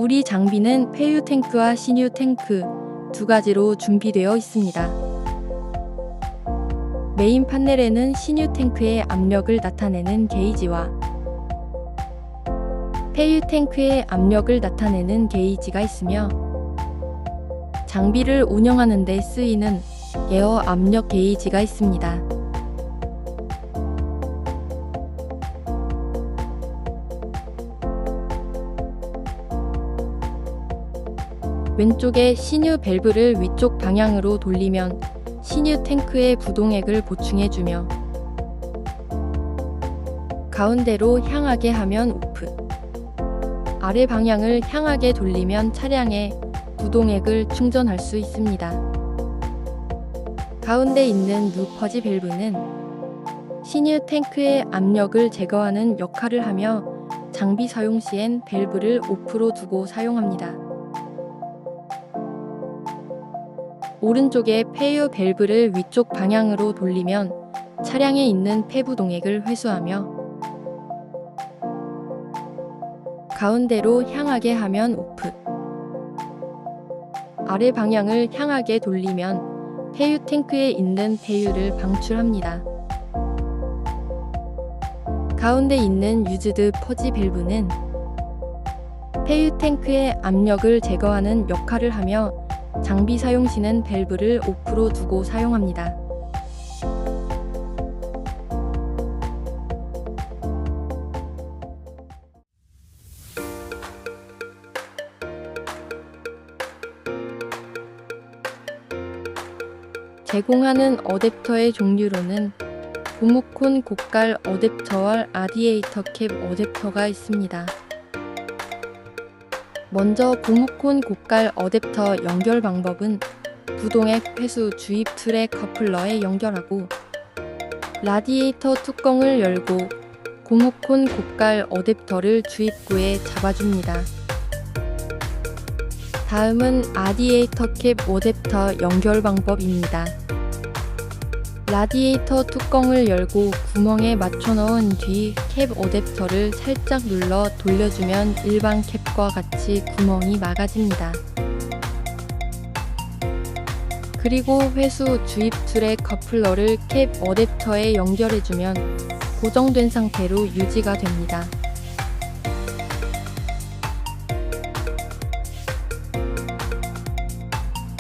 우리 장비는 폐유 탱크와 신유 탱크 두 가지로 준비되어 있습니다. 메인 판넬에는 신유 탱크의 압력을 나타내는 게이지와 폐유 탱크의 압력을 나타내는 게이지가 있으며, 장비를 운영하는 데 쓰이는 에어 압력 게이지가 있습니다. 왼쪽에 신유 밸브를 위쪽 방향으로 돌리면 신유 탱크의 부동액을 보충해주며, 가운데로 향하게 하면 오프, 아래 방향을 향하게 돌리면 차량의 부동액을 충전할 수 있습니다. 가운데 있는 누 퍼지 밸브는 신유 탱크의 압력을 제거하는 역할을 하며, 장비 사용 시엔 밸브를 오프로 두고 사용합니다. 오른쪽에 폐유 밸브를 위쪽 방향으로 돌리면 차량에 있는 폐부동액을 회수하며, 가운데로 향하게 하면 오프, 아래 방향을 향하게 돌리면 폐유 탱크에 있는 폐유를 방출합니다. 가운데 있는 유즈드 퍼지 밸브는 폐유 탱크의 압력을 제거하는 역할을 하며, 장비 사용 시는 밸브를 오프로 두고 사용합니다. 제공하는 어댑터의 종류로는 고무콘 고깔 어댑터와 라디에이터 캡 어댑터가 있습니다. 먼저 고무콘 고깔 어댑터 연결 방법은 부동액 회수 주입 트랙 커플러에 연결하고, 라디에이터 뚜껑을 열고 고무콘 고깔 어댑터를 주입구에 잡아줍니다. 다음은 라디에이터 캡 어댑터 연결 방법입니다. 라디에이터 뚜껑을 열고 구멍에 맞춰 넣은 뒤 캡 어댑터를 살짝 눌러 돌려주면 일반 캡과 같이 구멍이 막아집니다. 그리고 회수 주입 트랙 커플러를 캡 어댑터에 연결해주면 고정된 상태로 유지가 됩니다.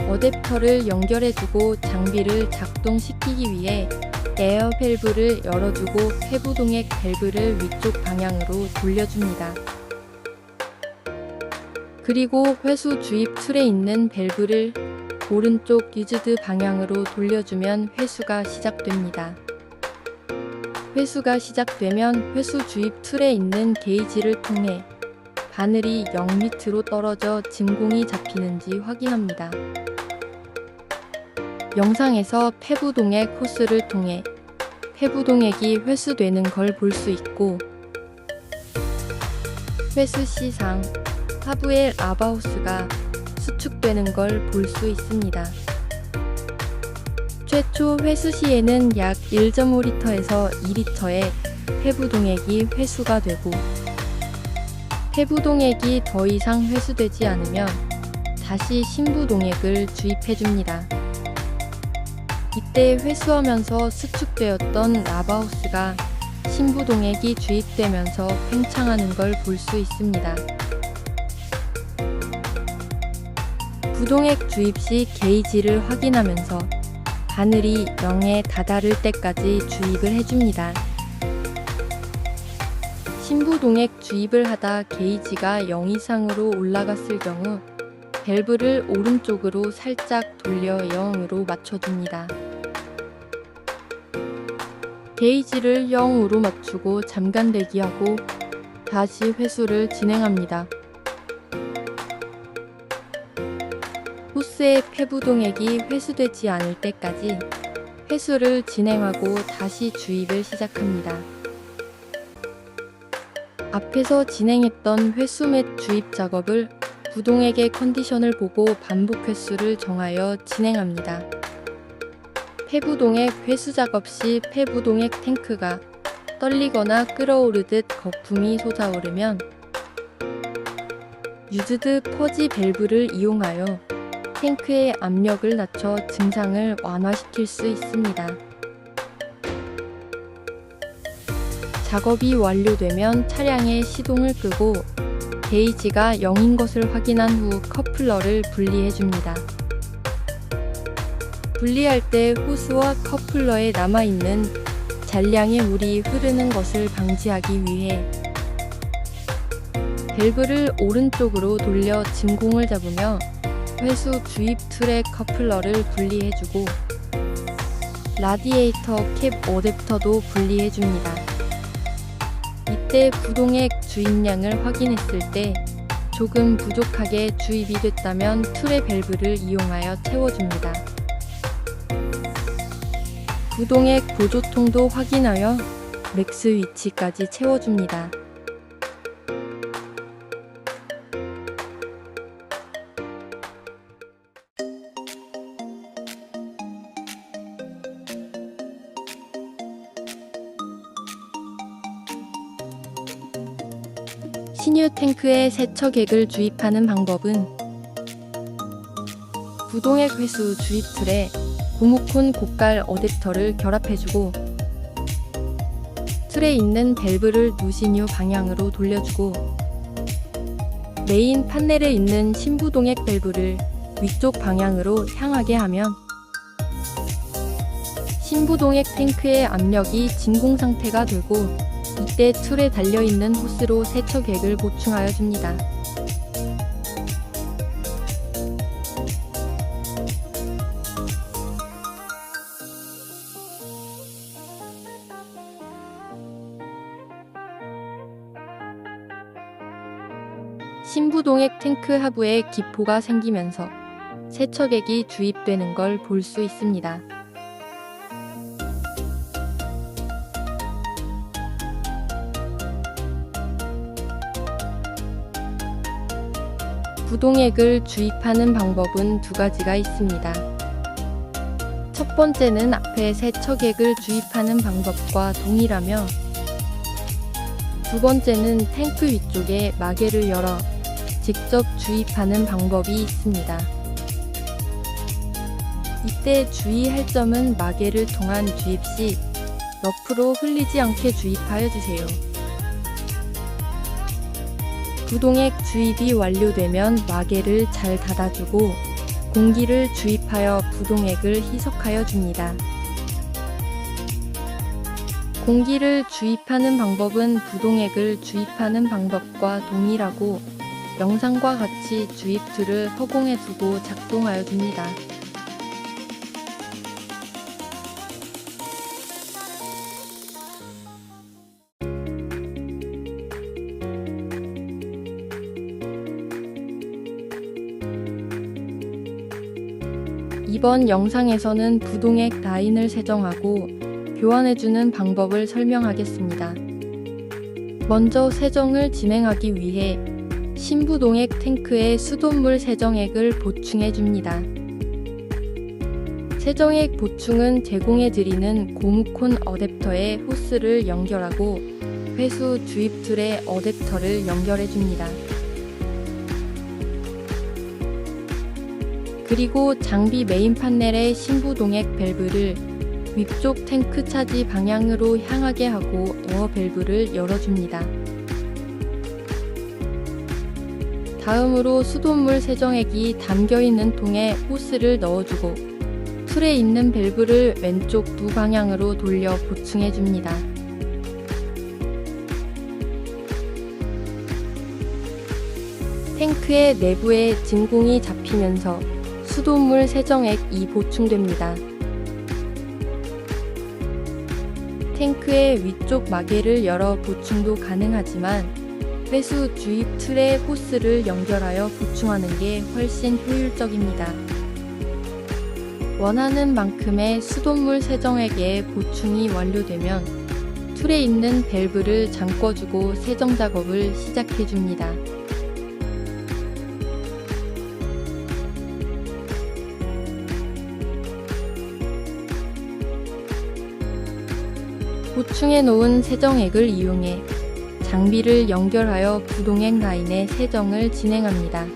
어댑터를 연결해주고 장비를 작동시키기 위해 에어 밸브를 열어주고 폐부동액 밸브를 위쪽 방향으로 돌려줍니다. 그리고 회수 주입 틀에 있는 밸브를 오른쪽 유즈드 방향으로 돌려주면 회수가 시작됩니다. 회수가 시작되면 회수 주입 틀에 있는 게이지를 통해 바늘이 0밑으로 떨어져 진공이 잡히는지 확인합니다. 영상에서 폐부동액 호스를 통해 폐부동액이 회수되는 걸 볼 수 있고, 회수 시상 하부의 라바 호스가 수축되는 걸 볼 수 있습니다. 최초 회수 시에는 약 1.5리터에서 2리터의 폐부동액이 회수가 되고, 폐부동액이 더 이상 회수되지 않으면 다시 신부동액을 주입해줍니다. 이때 회수하면서 수축되었던 라바호스가 신부동액이 주입되면서 팽창하는 걸 볼 수 있습니다. 부동액 주입 시 게이지를 확인하면서 바늘이 0에 다다를 때까지 주입을 해줍니다. 신부동액 주입을 하다 게이지가 0 이상으로 올라갔을 경우 밸브를 오른쪽으로 살짝 돌려 0으로 맞춰줍니다. 게이지를 0으로 맞추고 잠깐 대기하고 다시 회수를 진행합니다. 호스의 폐부동액이 회수되지 않을 때까지 회수를 진행하고 다시 주입을 시작합니다. 앞에서 진행했던 회수 및 주입 작업을 부동액의 컨디션을 보고 반복 횟수를 정하여 진행합니다. 폐부동액 회수 작업 시 폐부동액 탱크가 떨리거나 끓어오르듯 거품이 솟아오르면 유즈드 퍼지 밸브를 이용하여 탱크의 압력을 낮춰 증상을 완화시킬 수 있습니다. 작업이 완료되면 차량의 시동을 끄고 게이지가 0인 것을 확인한 후 커플러를 분리해줍니다. 분리할 때 호스와 커플러에 남아있는 잔량의 물이 흐르는 것을 방지하기 위해 밸브를 오른쪽으로 돌려 진공을 잡으며 회수 주입 툴의 커플러를 분리해주고 라디에이터 캡 어댑터도 분리해줍니다. 이때 부동액 주입량을 확인했을 때 조금 부족하게 주입이 됐다면 툴의 밸브를 이용하여 채워줍니다. 부동액 보조통도 확인하여 맥스 위치까지 채워줍니다. 신유 탱크에 세척액을 주입하는 방법은 부동액 회수 주입 툴에 고무콘 고깔 어댑터를 결합해주고 툴에 있는 밸브를 누신 후 방향으로 돌려주고 메인 판넬에 있는 신부동액 밸브를 위쪽 방향으로 향하게 하면 신부동액 탱크의 압력이 진공 상태가 되고 이때 툴에 달려있는 호스로 세척액을 보충하여 줍니다. 신부동액 탱크 하부에 기포가 생기면서 세척액이 주입되는 걸 볼 수 있습니다. 부동액을 주입하는 방법은 두 가지가 있습니다. 첫 번째는 앞에 세척액을 주입하는 방법과 동일하며 두 번째는 탱크 위쪽에 마개를 열어 직접 주입하는 방법이 있습니다. 이때 주의할 점은 마개를 통한 주입 시 러프로 흘리지 않게 주입하여 주세요. 부동액 주입이 완료되면 마개를 잘 닫아주고 공기를 주입하여 부동액을 희석하여 줍니다. 공기를 주입하는 방법은 부동액을 주입하는 방법과 동일하고 영상과 같이 주입 툴을 허공에 두고 작동하여 줍니다. 이번 영상에서는 부동액 라인을 세정하고 교환해주는 방법을 설명하겠습니다. 먼저 세정을 진행하기 위해 신부동액 탱크에 수돗물 세정액을 보충해줍니다. 세정액 보충은 제공해드리는 고무콘 어댑터에 호스를 연결하고 회수 주입 툴에 어댑터를 연결해줍니다. 그리고 장비 메인 판넬의 신부동액 밸브를 위쪽 탱크 차지 방향으로 향하게 하고 에어 밸브를 열어줍니다. 다음으로 수돗물 세정액이 담겨있는 통에 호스를 넣어주고 툴에 있는 밸브를 왼쪽 두 방향으로 돌려 보충해줍니다. 탱크의 내부에 진공이 잡히면서 수돗물 세정액이 보충됩니다. 탱크의 위쪽 마개를 열어 보충도 가능하지만 회수 주입 툴에 호스를 연결하여 보충하는 게 훨씬 효율적입니다. 원하는 만큼의 수돗물 세정액의 보충이 완료되면 툴에 있는 밸브를 잠궈주고 세정 작업을 시작해줍니다. 보충해 놓은 세정액을 이용해 장비를 연결하여 부동액 라인의 세정을 진행합니다.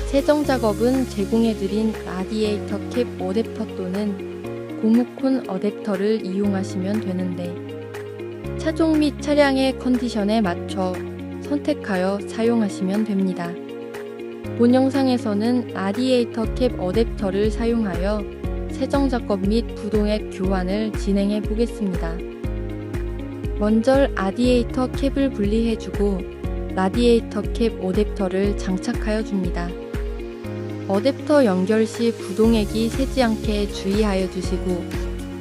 세정 작업은 제공해드린 라디에이터 캡 어댑터 또는 고무콘 어댑터를 이용하시면 되는데 차종 및 차량의 컨디션에 맞춰 선택하여 사용하시면 됩니다. 본 영상에서는 라디에이터 캡 어댑터를 사용하여 세정 작업 및 부동액 교환을 진행해 보겠습니다. 먼저 라디에이터 캡을 분리해주고 라디에이터 캡 어댑터를 장착하여 줍니다. 어댑터 연결 시 부동액이 새지 않게 주의하여 주시고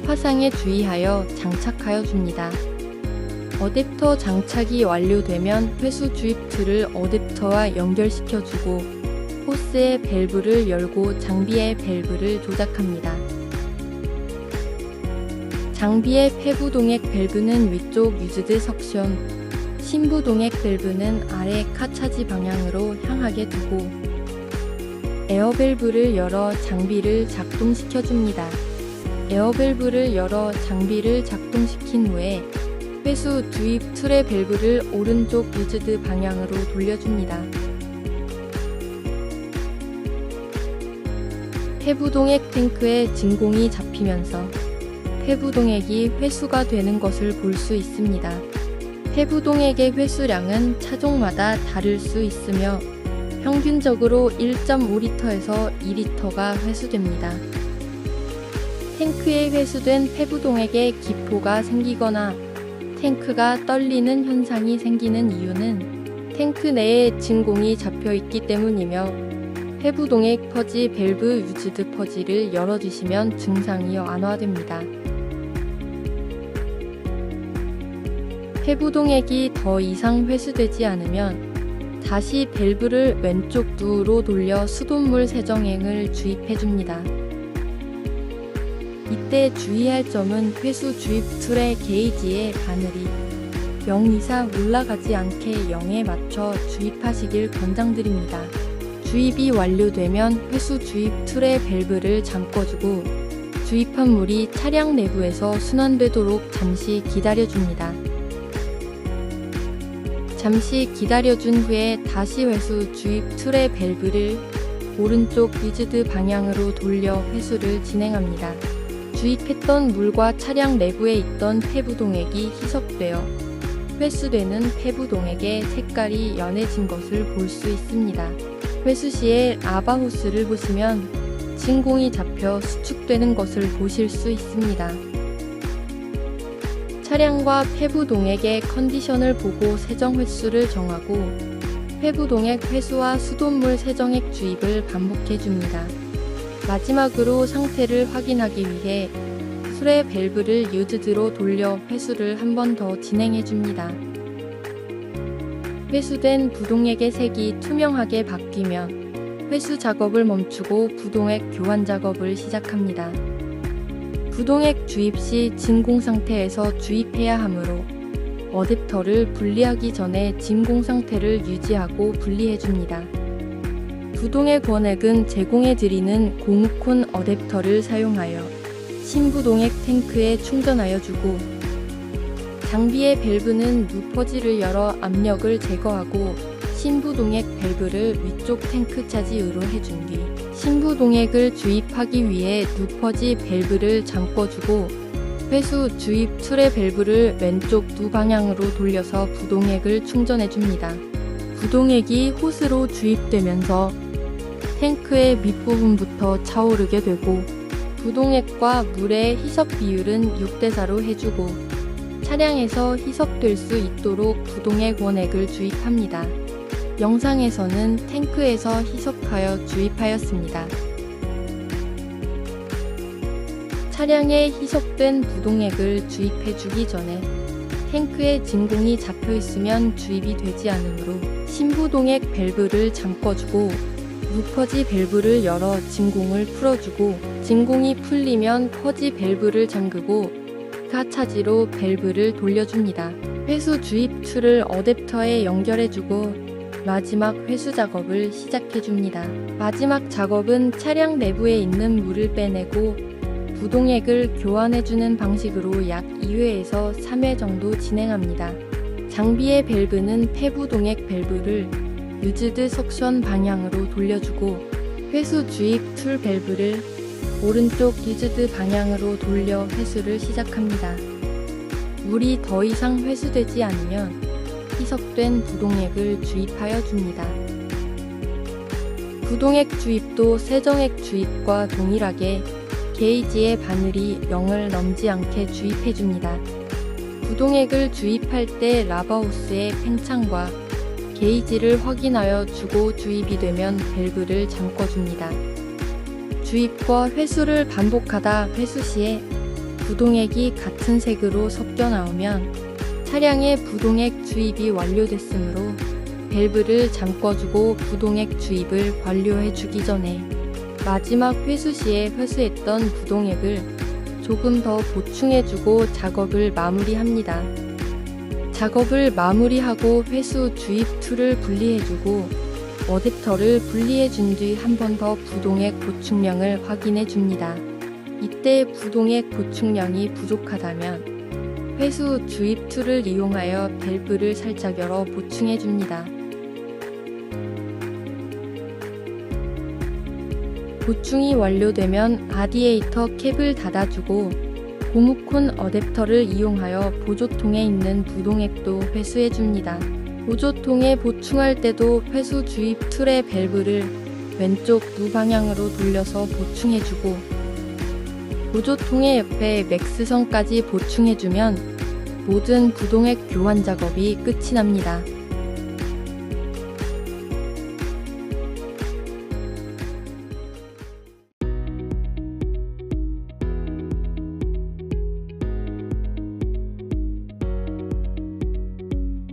화상에 주의하여 장착하여 줍니다. 어댑터 장착이 완료되면 회수 주입 틀을 어댑터와 연결시켜 주고 호스의 밸브를 열고 장비의 밸브를 조작합니다. 장비의 폐부동액 밸브는 위쪽 유즈드 석션, 신부동액 밸브는 아래 카차지 방향으로 향하게 두고 에어밸브를 열어 장비를 작동시켜 줍니다. 에어밸브를 열어 장비를 작동시킨 후에 회수 주입 틀의 밸브를 오른쪽 유즈드 방향으로 돌려줍니다. 폐부동액 탱크에 진공이 잡히면서 폐부동액이 회수가 되는 것을 볼 수 있습니다. 폐부동액의 회수량은 차종마다 다를 수 있으며 평균적으로 1.5리터에서 2리터가 회수됩니다. 탱크에 회수된 폐부동액에 기포가 생기거나 탱크가 떨리는 현상이 생기는 이유는 탱크 내에 진공이 잡혀 있기 때문이며 폐부동액 퍼지 밸브 유즈드 퍼지를 열어주시면 증상이 완화됩니다. 폐부동액이 더 이상 회수되지 않으면 다시 밸브를 왼쪽 두로 돌려 수돗물 세정액을 주입해줍니다. 이때 주의할 점은 회수 주입 툴의 게이지의 바늘이 0 이상 올라가지 않게 0에 맞춰 주입하시길 권장드립니다. 주입이 완료되면 회수 주입 툴의 밸브를 잠궈주고 주입한 물이 차량 내부에서 순환되도록 잠시 기다려줍니다. 잠시 기다려준 후에 다시 회수 주입 툴의 밸브를 오른쪽 유즈드 방향으로 돌려 회수를 진행합니다. 주입했던 물과 차량 내부에 있던 폐부동액이 희석되어 회수되는 폐부동액의 색깔이 연해진 것을 볼 수 있습니다. 회수 시에 아바 호스를 보시면 진공이 잡혀 수축되는 것을 보실 수 있습니다. 차량과 폐부동액의 컨디션을 보고 세정 횟수를 정하고 폐부동액 회수와 수돗물 세정액 주입을 반복해 줍니다. 마지막으로 상태를 확인하기 위해 술의 밸브를 유즈드로 돌려 회수를 한 번 더 진행해 줍니다. 회수된 부동액의 색이 투명하게 바뀌면 회수 작업을 멈추고 부동액 교환 작업을 시작합니다. 부동액 주입 시 진공 상태에서 주입해야 하므로 어댑터를 분리하기 전에 진공 상태를 유지하고 분리해 줍니다. 부동액 원액은 제공해드리는 고무콘 어댑터를 사용하여 신부동액 탱크에 충전하여 주고 장비의 밸브는 누퍼지를 열어 압력을 제거하고 신부동액 밸브를 위쪽 탱크 차지으로 해준 뒤 신부동액을 주입하기 위해 누퍼지 밸브를 잠궈주고 회수 주입 툴의 밸브를 왼쪽 두 방향으로 돌려서 부동액을 충전해줍니다. 부동액이 호스로 주입되면서 탱크의 밑부분부터 차오르게 되고 부동액과 물의 희석 비율은 6대4로 해주고 차량에서 희석될 수 있도록 부동액 원액을 주입합니다. 영상에서는 탱크에서 희석하여 주입하였습니다. 차량에 희석된 부동액을 주입해주기 전에 탱크에 진공이 잡혀 있으면 주입이 되지 않으므로 신부동액 밸브를 잠궈주고 누퍼지 밸브를 열어 진공을 풀어주고 진공이 풀리면 퍼지 밸브를 잠그고 가차지로 밸브를 돌려줍니다. 회수 주입 툴을 어댑터에 연결해주고 마지막 회수 작업을 시작해줍니다. 마지막 작업은 차량 내부에 있는 물을 빼내고 부동액을 교환해주는 방식으로 약 2회에서 3회 정도 진행합니다. 장비의 밸브는 폐부 동액 밸브를 유즈드 석션 방향으로 돌려주고 회수 주입 툴 밸브를 오른쪽 유즈드 방향으로 돌려 회수를 시작합니다. 물이 더 이상 회수되지 않으면 희석된 부동액을 주입하여 줍니다. 부동액 주입도 세정액 주입과 동일하게 게이지의 바늘이 0을 넘지 않게 주입해 줍니다. 부동액을 주입할 때 라바호스의 팽창과 게이지를 확인하여 주고 주입이 되면 밸브를 잠궈줍니다. 주입과 회수를 반복하다 회수 시에 부동액이 같은 색으로 섞여 나오면 차량의 부동액 주입이 완료됐으므로 밸브를 잠궈주고 부동액 주입을 완료해 주기 전에 마지막 회수 시에 회수했던 부동액을 조금 더 보충해주고 작업을 마무리합니다. 작업을 마무리하고 회수 주입 툴을 분리해주고 어댑터를 분리해준 뒤 한 번 더 부동액 보충량을 확인해줍니다. 이때 부동액 보충량이 부족하다면 회수 주입 툴을 이용하여 밸브를 살짝 열어 보충해줍니다. 보충이 완료되면 라디에이터 캡을 닫아주고 고무콘 어댑터를 이용하여 보조통에 있는 부동액도 회수해줍니다. 보조통에 보충할 때도 회수 주입 툴의 밸브를 왼쪽 두 방향으로 돌려서 보충해주고 보조통의 옆에 맥스선까지 보충해주면 모든 부동액 교환 작업이 끝이 납니다.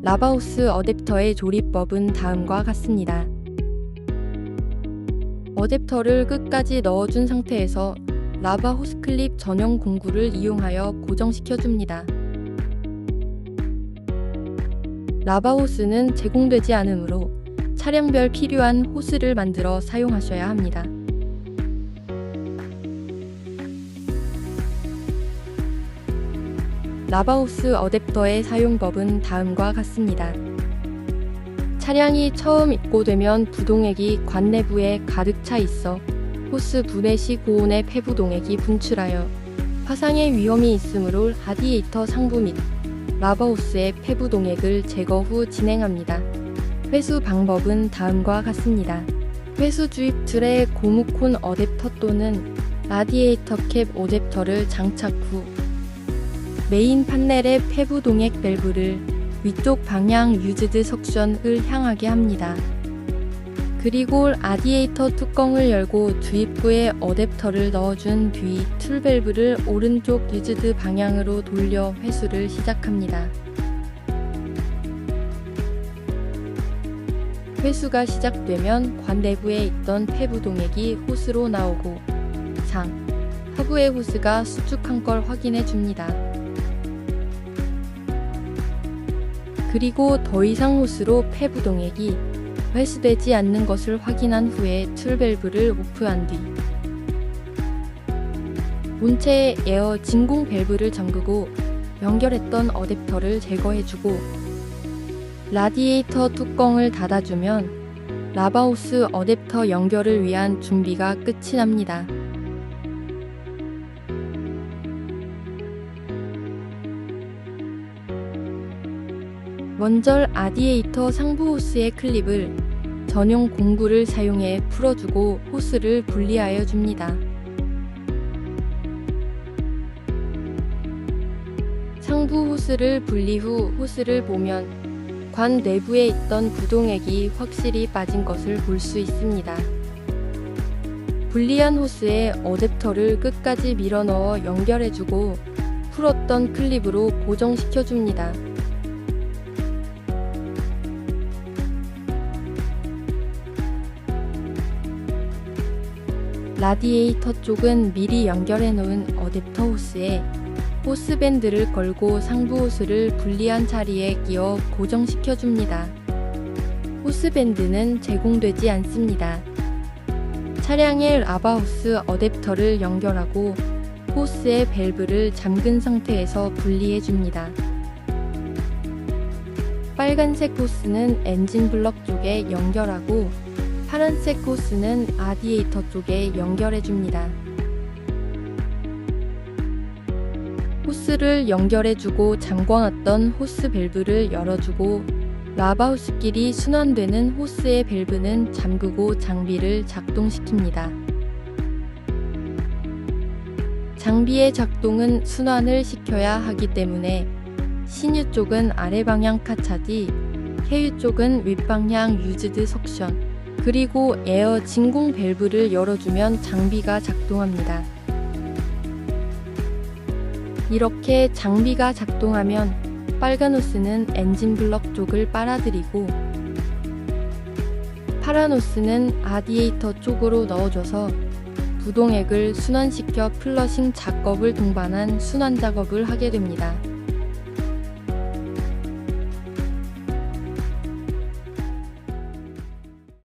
라바호스 어댑터의 조립법은 다음과 같습니다. 어댑터를 끝까지 넣어준 상태에서 라바호스 클립 전용 공구를 이용하여 고정시켜줍니다. 라바호스는 제공되지 않으므로 차량별 필요한 호스를 만들어 사용하셔야 합니다. 라바호스 어댑터의 사용법은 다음과 같습니다. 차량이 처음 입고되면 부동액이 관 내부에 가득 차 있어 호스 분해 시 고온의 폐부동액이 분출하여 화상의 위험이 있으므로 라디에이터 상부 및 라바호스의 폐부동액을 제거 후 진행합니다. 회수 방법은 다음과 같습니다. 회수 주입 툴에 고무콘 어댑터 또는 라디에이터 캡 어댑터를 장착 후 메인 판넬의 폐부동액 밸브를 위쪽 방향 유즈드 석션을 향하게 합니다. 그리고 라디에이터 뚜껑을 열고 주입구에 어댑터를 넣어준 뒤 툴 밸브를 오른쪽 유즈드 방향으로 돌려 회수를 시작합니다. 회수가 시작되면 관 내부에 있던 폐부동액이 호스로 나오고 상, 하부의 호스가 수축한 걸 확인해 줍니다. 그리고 더 이상 호스로 폐부동액이 회수되지 않는 것을 확인한 후에 툴 밸브를 오프한 뒤 본체의 에어 진공 밸브를 잠그고 연결했던 어댑터를 제거해주고 라디에이터 뚜껑을 닫아주면 라바호스 어댑터 연결을 위한 준비가 끝이 납니다. 먼저 라디에이터 상부 호스의 클립을 전용 공구를 사용해 풀어주고 호스를 분리하여 줍니다. 상부 호스를 분리 후 호스를 보면 관 내부에 있던 부동액이 확실히 빠진 것을 볼 수 있습니다. 분리한 호스에 어댑터를 끝까지 밀어넣어 연결해주고 풀었던 클립으로 고정시켜줍니다. 라디에이터 쪽은 미리 연결해 놓은 어댑터 호스에 호스밴드를 걸고 상부 호스를 분리한 자리에 끼워 고정시켜 줍니다. 호스밴드는 제공되지 않습니다. 차량의 라바호스 어댑터를 연결하고 호스의 밸브를 잠근 상태에서 분리해 줍니다. 빨간색 호스는 엔진 블럭 쪽에 연결하고 파란색 호스는 라디에이터 쪽에 연결해 줍니다. 호스를 연결해주고 잠궈놨던 호스 밸브를 열어주고 라바 호스끼리 순환되는 호스의 밸브는 잠그고 장비를 작동시킵니다. 장비의 작동은 순환을 시켜야 하기 때문에 신유 쪽은 아래 방향 카차지, 케유 쪽은 윗방향 유즈드 석션, 그리고 에어 진공 밸브를 열어주면 장비가 작동합니다. 이렇게 장비가 작동하면 빨간 호스는 엔진 블럭 쪽을 빨아들이고 파란 호스는 라디에이터 쪽으로 넣어줘서 부동액을 순환시켜 플러싱 작업을 동반한 순환 작업을 하게 됩니다.